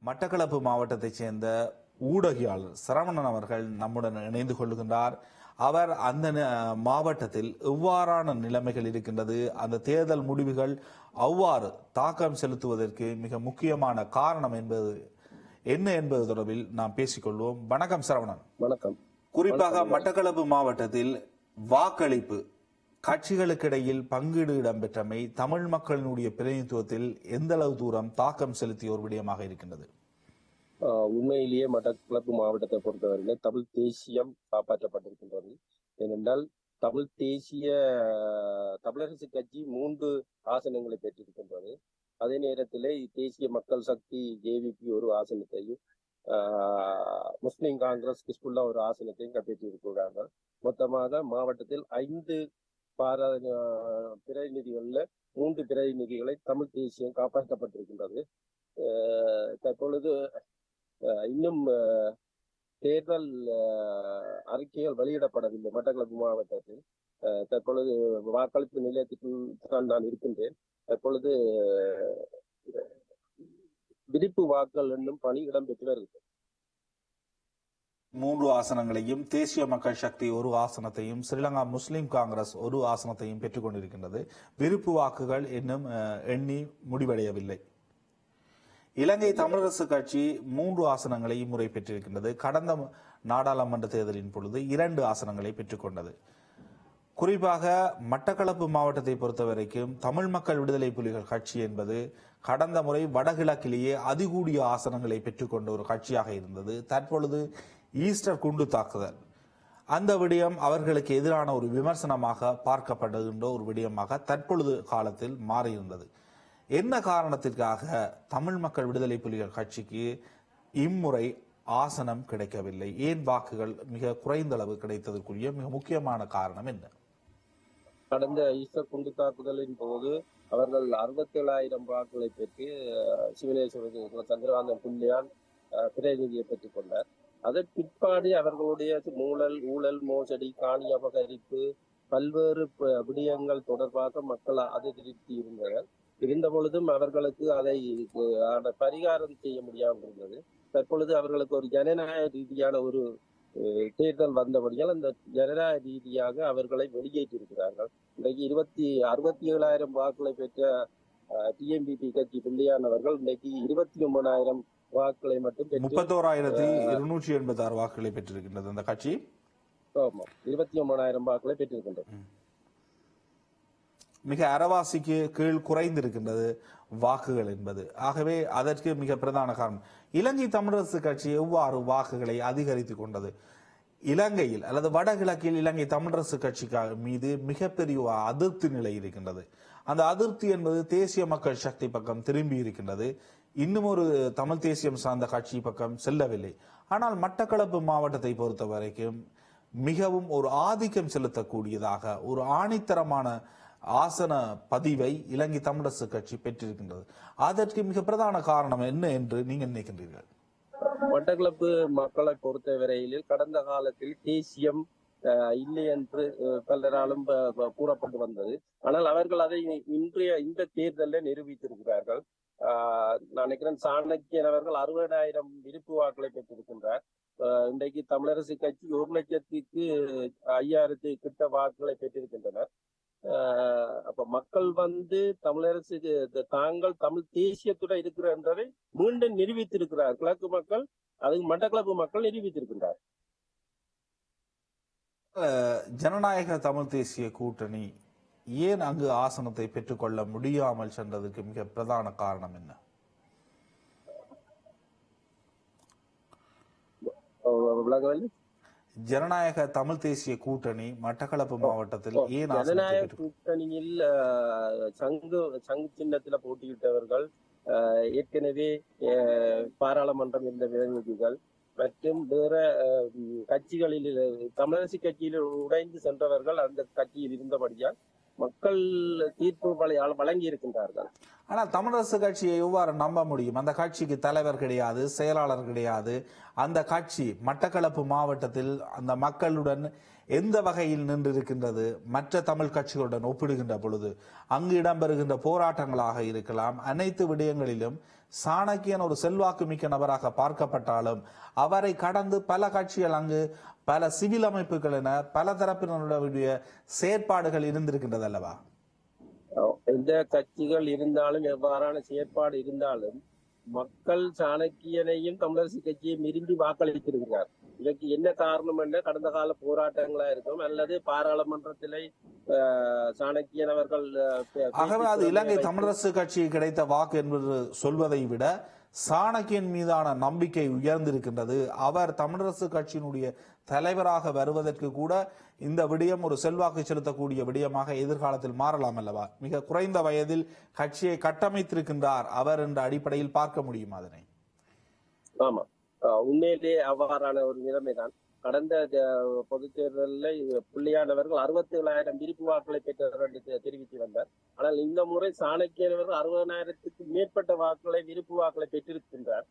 மட்டக்களப்பு மாவட்டத்தைச் சேர்ந்த ஊடகியாளர் சரவணன் அவர்கள் நம்முடன் இணைந்து கொள்கின்றார். அவர் அந்த மாவட்டத்தில் எவ்வாறான நிலைமைகள் இருக்கின்றது, அந்த தேர்தல் முடிவுகள் அவ்வாறு தாக்கம் செலுத்துவதற்கு மிக முக்கியமான காரணம் என்ன என்பது தொடர்பில் நாம் பேசிக்கொள்வோம். வணக்கம் சரவணன். வணக்கம். குறிப்பாக மட்டக்களப்பு மாவட்டத்தில் வாக்களிப்பு கட்சிகளுக்கிடையில் பங்கீடு இடம்பெற்றமை தமிழ் மக்களினுடைய பிரதிநிதித்துவத்தில் எந்த அளவு தூரம் தாக்கம் செலுத்திய ஒரு விடயமாக இருக்கின்றது? உண்மையிலேயே மட்டக்களப்பு மாவட்டத்தை பொறுத்தவரையில் தமிழ் தேசியம் காப்பாற்றப்பட்டிருக்கின்றது. ஏனென்றால் தமிழரசு கட்சி 3 ஆசனங்களை பெற்றிருக்கின்றது. அதே நேரத்தில் தேசிய மக்கள் சக்தி JVP ஒரு ஆசனத்தையும், முஸ்லிம் காங்கிரஸ் கிஸ்புல்லா ஒரு ஆசனத்தையும் கைப்பற்றியிருக்கிறார்கள். மொத்தமாக மாவட்டத்தில் 5 பிரதிநிதிகளில் 3 பிரதிநிதிகளை தமிழ் தேசியம் காப்பாற்றப்பட்டிருக்கின்றது. தற்பொழுது இன்னும் தேர்தல் அறிக்கைகள் வெளியிடப்படவில்லை மட்டக்களப்பு மாவட்டத்தில். தற்பொழுது வாக்களிப்பு நிலையத்துக்குள் நான் இருக்கின்றேன். தற்பொழுது விரிப்பு வாக்கள் என்னும் பணி இடம்பெற்று வருகிறது. 3 ஆசனங்களையும் தேசிய மக்கள் சக்தி ஒரு ஆசனத்தையும் ஸ்ரீலங்கா முஸ்லிம் காங்கிரஸ் ஒரு ஆசனத்தையும் பெற்றுக் கொண்டிருக்கின்றது. விருப்பு வாக்குகள் இன்னும் எண்ணி முடிவடையவில்லை. இலங்கை தமிழரசு கட்சி 3 ஆசனங்களை முறை பெற்றிருக்கின்றது. கடந்த நாடாளுமன்ற தேர்தலின் பொழுது 2 ஆசனங்களை பெற்றுக்கொண்டது. குறிப்பாக மட்டக்களப்பு மாவட்டத்தை பொறுத்தவரைக்கும் தமிழ் மக்கள் விடுதலை புலிகள் கட்சி என்பது கடந்த முறை வடகிழக்கிலேயே அதிகூடிய ஆசனங்களை பெற்றுக்கொண்ட ஒரு கட்சியாக இருந்தது. தற்பொழுது ஈஸ்டர் குண்டு தாக்குதல் அந்த விடயம் அவர்களுக்கு எதிரான ஒரு விமர்சனமாக பார்க்கப்படுகின்ற ஒரு விடயமாக தற்பொழுது காலத்தில் மாறியிருந்தது. என்ன காரணத்திற்காக தமிழ் மக்கள் விடுதலை புலிகள் கட்சிக்கு இம்முறை ஆசனம் கிடைக்கவில்லை? ஏன் வாக்குகள் மிக குறைந்த அளவு கிடைத்ததற்குரிய மிக முக்கியமான காரணம் என்ன? கடந்த ஈஸ்டர் குண்டு தாக்குதலின் போது அவர்கள் 67,000 வாக்குகளை பெற்று சிவனேஸ்வர சந்திரகாந்தன் புள்ளியான் பிரதிநிதியை பெற்றுக் கொண்டார். அதன் பிற்பாடு அவர்களுடைய ஊழல் மோசடி, காணி அபகரிப்பு, பல்வேறு விடயங்கள் தொடர்பாக மக்கள் அதிருப்தி இருந்தனர். இருந்த பொழுதும் அவர்களுக்கு அதை பரிகாரம் செய்ய முடியாமல் இருந்தது. தற்பொழுது அவர்களுக்கு ஒரு ஜனநாயக ரீதியான ஒரு தேர்தல் வந்தபடியால் அந்த ஜனநாயக ரீதியாக அவர்களை வெளியேற்றிருக்கிறார்கள். இன்றைக்கு 67,000 வாக்குகளை பெற்ற TMPP கட்சி பிள்ளையானவர்கள் இன்றைக்கு 29,000 வாக்குகளை மட்டும் 31,286 வாக்குகளை பெற்றிருக்கின்றது அந்த கட்சி. 29,000 வாக்குகளை பெற்றிருக்கின்றது. மிக அரைவாசிக்கு கீழ் குறைந்திருக்கின்றது வாக்குகள் என்பது. ஆகவே அதற்கு மிக பிரதான காரணம் இலங்கை தமிழரசு கட்சி எவ்வாறு வாக்குகளை அதிகரித்துக் கொண்டது? இலங்கையில் அல்லது வடகிழக்கில் இலங்கை தமிழரசு கட்சி மீது மிகப்பெரிய அதிருப்தி நிலை இருக்கின்றது. அந்த அதிருப்தி என்பது தேசிய மக்கள் சக்தி பக்கம் திரும்பி இருக்கின்றது. இன்னும் ஒரு தமிழ் தேசியம் சார்ந்த கட்சி பக்கம் செல்லவில்லை. ஆனால் மட்டக்களப்பு மாவட்டத்தை பொறுத்த வரைக்கும் மிகவும் ஒரு ஆதிக்கம் செலுத்தக்கூடியதாக ஒரு ஆணித்தரமான ஆசன பதிவை இலங்கை தமிழரசு கட்சி பெற்றிருக்கின்றது. அதற்கு மிக பிரதான காரணம் என்ன என்று நீங்கள் நினைக்கின்றீர்கள்? மட்டக்களப்பு மக்களை பொறுத்தவரையில் கடந்த காலத்தில் தேசியம் இல்லை என்று பலராலும் கூறப்பட்டு வந்தது. ஆனால் அவர்கள் அதை இந்த தேர்தலில் நிரூபித்திருக்கிறார்கள். நான் நினைக்கிறேன் சாணக்கியன் அவர்கள் 60,000 விருப்பு வாக்குகளை பெற்றிருக்கின்றார். இன்றைக்கு தமிழரசு கட்சி 1,05,000 கிட்ட வாக்குகளை பெற்றிருக்கின்றனர். அப்ப மக்கள் தமிழரசு தாங்கள் தமிழ் தேசியத்துடன் இருக்கிற என்பதை மீண்டும் நிரூபித்திருக்கிறார். கிழக்கு மக்கள், அது மட்டக்களப்பு மக்கள் நிரூபித்திருக்கின்றார். ஜனநாயக தமிழ் தேசிய கூட்டணி ஏன் அங்கு ஆசனத்தை பெற்றுக்கொள்ள முடியாமல் சென்றதுக்கு மிக பிரதான காரணம் என்ன? ஜனநாயக தமிழ் தேசிய கூட்டணி மட்டக்களப்பு மாவட்டத்தில் ஏன் ஜனநாயக கூட்டணியில் சங்கு சின்னத்துல போட்டியிட்டவர்கள் ஏற்கனவே பாராளுமன்றம் இருந்த பிரதிநிதிகள் மற்றும் வேற கட்சிகளில் தமிழரசு கட்சியில் உடைந்து சென்றவர்கள் அந்த கட்சியில் இருந்தபடியால் மக்கள் தீர்ப்பு வழங்கி இருக்கின்றார்கள். ஆனால் தமிழரசு கட்சியை எவ்வாறு நம்ப முடியும்? அந்த கட்சிக்கு தலைவர் கிடையாது, செயலாளர் கிடையாது. அந்த கட்சி மட்டக்களப்பு மாவட்டத்தில் அந்த மக்களுடன் எந்த வகையில் நின்றிருக்கின்றது? மற்ற தமிழ் கட்சிகளுடன் ஒப்பிடுகின்ற பொழுது அங்கு இடம்பெறுகின்ற போராட்டங்களாக இருக்கலாம், அனைத்து விடயங்களிலும் சாணக்கியன் ஒரு செல்வாக்கு மிக்க நபராக பார்க்கப்பட்டாலும் அவரை கடந்து பல கட்சிகள் அங்கு பல சிவில் அமைப்புகள் என பல தரப்பினருடைய செயற்பாடுகள் இருந்திருக்கின்றது அல்லவா? எந்த கட்சிகள் இருந்தாலும் எவ்வாறான செயற்பாடு இருந்தாலும் மக்கள் சாணக்கியனையும் தமிழரசு கட்சியையும் விரும்பி வாக்களித்திருக்கிறார். இதற்கு என்ன காரணம் என்ற கடந்த கால போராட்டங்களா இருக்கும் அல்லது பாராளுமன்றத்திலே சாணக்கியன் அவர்கள் ஆகவே அது இலங்கை தமிழரசு கட்சி கிடைத்த வாக்கு என்பது சொல்வதை விட சாணக்கியன் மீதான நம்பிக்கை உயர்ந்திருக்கின்றது. அவர் தமிழரசு கட்சியினுடைய தலைவராக வருவதற்கு கூட இந்த விடயம் ஒரு செல்வாக்கு செலுத்தக்கூடிய விடயமாக எதிர்காலத்தில் மாறலாம் அல்லவா? மிக குறைந்த வயதில் கட்சியை கட்டமைத்திருக்கின்றார் அவர் என்ற அடிப்படையில் பார்க்க முடியும் அதனை. ஆமா, உண்மையிலே அவ்வாறான ஒரு நிலைமைதான். கடந்த பொதுத் தேர்தலில் புள்ளியானவர்கள் 67,000 விருப்பு வாக்குகளை பெற்றவர் என்று தெரிவித்து வந்தார். ஆனால் இந்த முறை சாணக்கியனவர்கள் 60,000க்கு மேற்பட்ட வாக்குகளை விருப்பு வாக்குகளை பெற்றிருக்கின்றார்.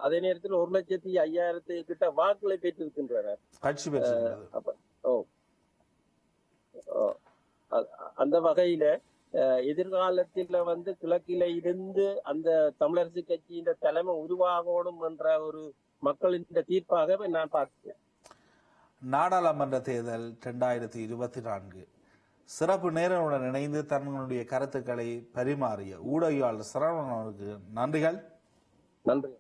அதே நேரத்தில் 1,05,000 கிட்ட வாக்குகளை பெற்றிருக்கின்றனர் கட்சி பெற்று. அந்த வகையில எதிர்காலத்தில் கிழக்கில இருந்து அந்த தமிழரசு கட்சியின் தலைமை உருவாகணும் என்ற ஒரு மக்களின் தீர்ப்பாகவே நான் பார்க்கிறேன். நாடாளுமன்ற தேர்தல் 2024 சிறப்பு நேரனுடன் இணைந்து தன்னுடைய கருத்துக்களை பரிமாறிய ஊடகவியலாளர் சரவணனுக்கு நன்றிகள். நன்றி.